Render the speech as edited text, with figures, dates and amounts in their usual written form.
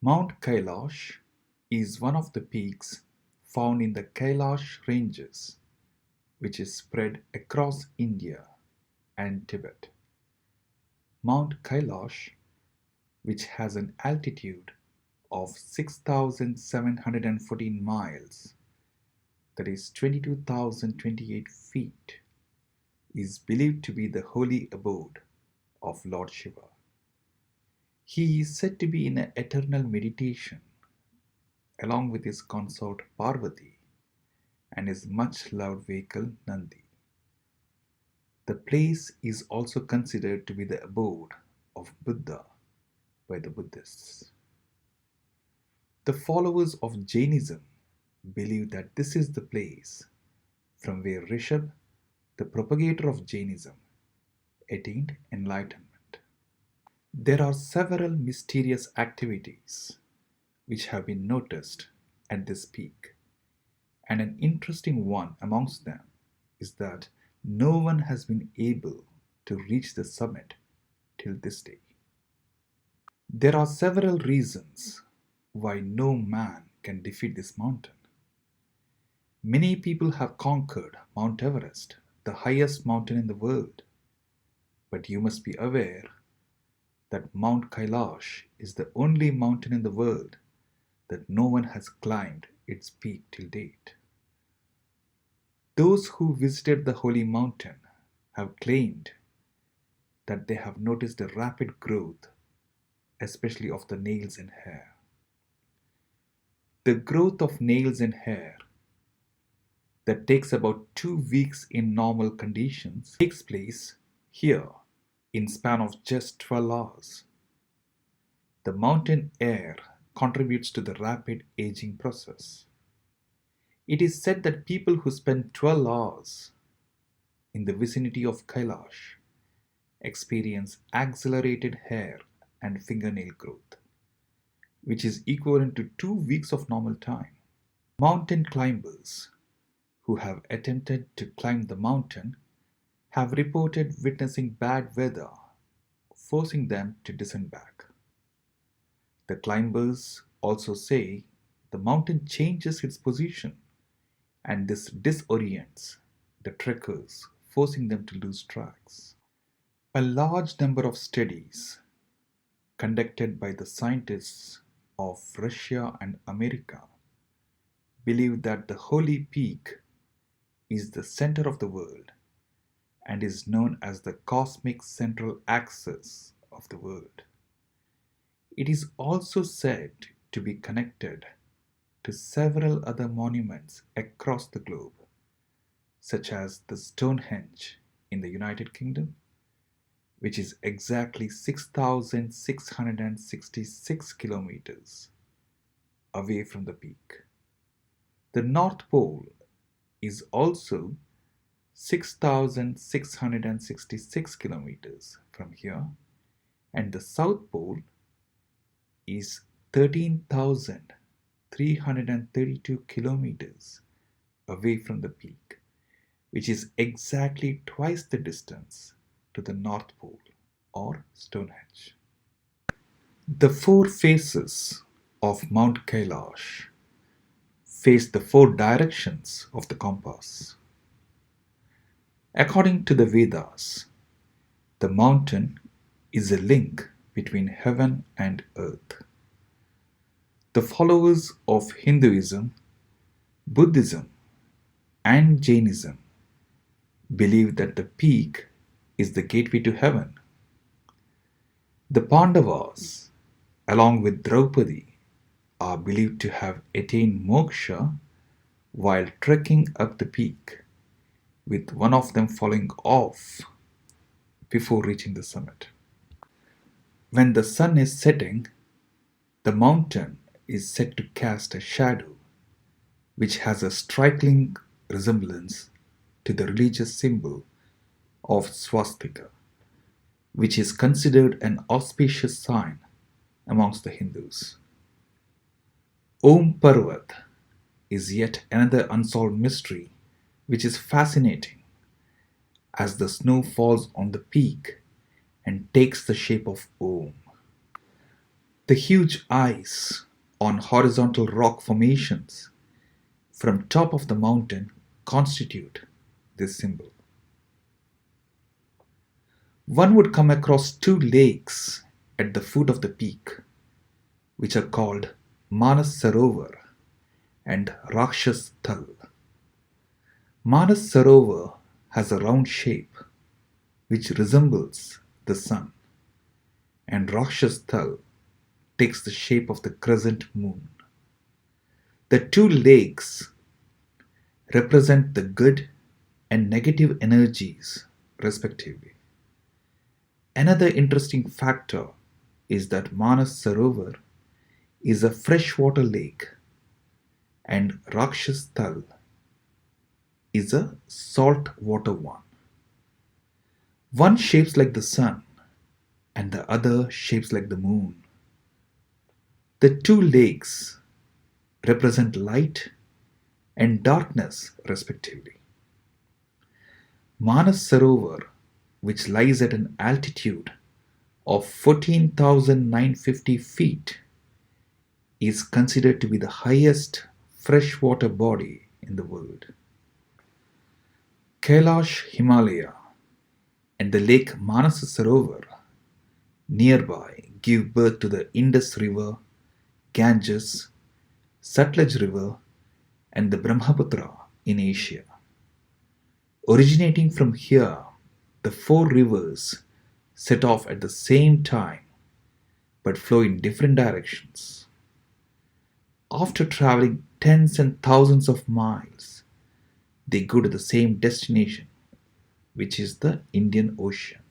Mount Kailash is one of the peaks found in the Kailash ranges, which is spread across India and Tibet. Mount Kailash, which has an altitude of 6,714 miles, that is 22,028 feet, is believed to be the holy abode of Lord Shiva. He is said to be in an eternal meditation along with his consort Parvati and his much loved vehicle Nandi. The place is also considered to be the abode of Buddha by the Buddhists. The followers of Jainism believe that this is the place from where Rishabh, the propagator of Jainism, attained enlightenment. There are several mysterious activities which have been noticed at this peak, and an interesting one amongst them is that no one has been able to reach the summit till this day. There are several reasons why no man can defeat this mountain. Many people have conquered Mount Everest, the highest mountain in the world, but you must be aware that Mount Kailash is the only mountain in the world that no one has climbed its peak till date. Those who visited the holy mountain have claimed that they have noticed a rapid growth, especially of the nails and hair. The growth of nails and hair that takes about 2 weeks in normal conditions takes place here in span of just 12 hours. The mountain air contributes to the rapid aging process. It is said that people who spend 12 hours in the vicinity of Kailash experience accelerated hair and fingernail growth, which is equivalent to 2 weeks of normal time. Mountain climbers who have attempted to climb the mountain have reported witnessing bad weather, forcing them to descend back. The climbers also say the mountain changes its position, and this disorients the trekkers, forcing them to lose tracks. A large number of studies conducted by the scientists of Russia and America believe that the holy peak is the center of the world and is known as the cosmic central axis of the world. It is also said to be connected to several other monuments across the globe, such as the Stonehenge in the United Kingdom, which is exactly 6,666 kilometers away from the peak. The North Pole is also 6,666 kilometers from here, and the South Pole is 13,332 kilometers away from the peak, which is exactly twice the distance to the North Pole or Stonehenge. The 4 faces of Mount Kailash face the 4 directions of the compass. According to the Vedas, the mountain is a link between heaven and earth. The followers of Hinduism, Buddhism, and Jainism believe that the peak is the gateway to heaven. The Pandavas, along with Draupadi, are believed to have attained moksha while trekking up the peak, with one of them falling off before reaching the summit. When the sun is setting, the mountain is said to cast a shadow which has a striking resemblance to the religious symbol of swastika, which is considered an auspicious sign amongst the Hindus. Om Parvat is yet another unsolved mystery which is fascinating, as the snow falls on the peak and takes the shape of Om. The huge eyes on horizontal rock formations from top of the mountain constitute this symbol. One would come across two lakes at the foot of the peak, which are called Manas Sarovar and Rakshas Thal. Manas Sarovar has a round shape which resembles the sun, and Rakshas Thal takes the shape of the crescent moon. The two lakes represent the good and negative energies, respectively. Another interesting factor is that Manas Sarovar is a freshwater lake and Rakshas Thal is a saltwater one. One shapes like the sun and the other shapes like the moon. The two lakes represent light and darkness, respectively. Manas Sarovar, which lies at an altitude of 14,950 feet, is considered to be the highest freshwater body in the world. Kailash, Himalaya, and the lake Manas Sarovar nearby give birth to the Indus River, Ganges, Sutlej River, and the Brahmaputra in Asia. Originating from here, the four rivers set off at the same time but flow in different directions. After traveling tens and thousands of miles, they go to the same destination, which is the Indian Ocean.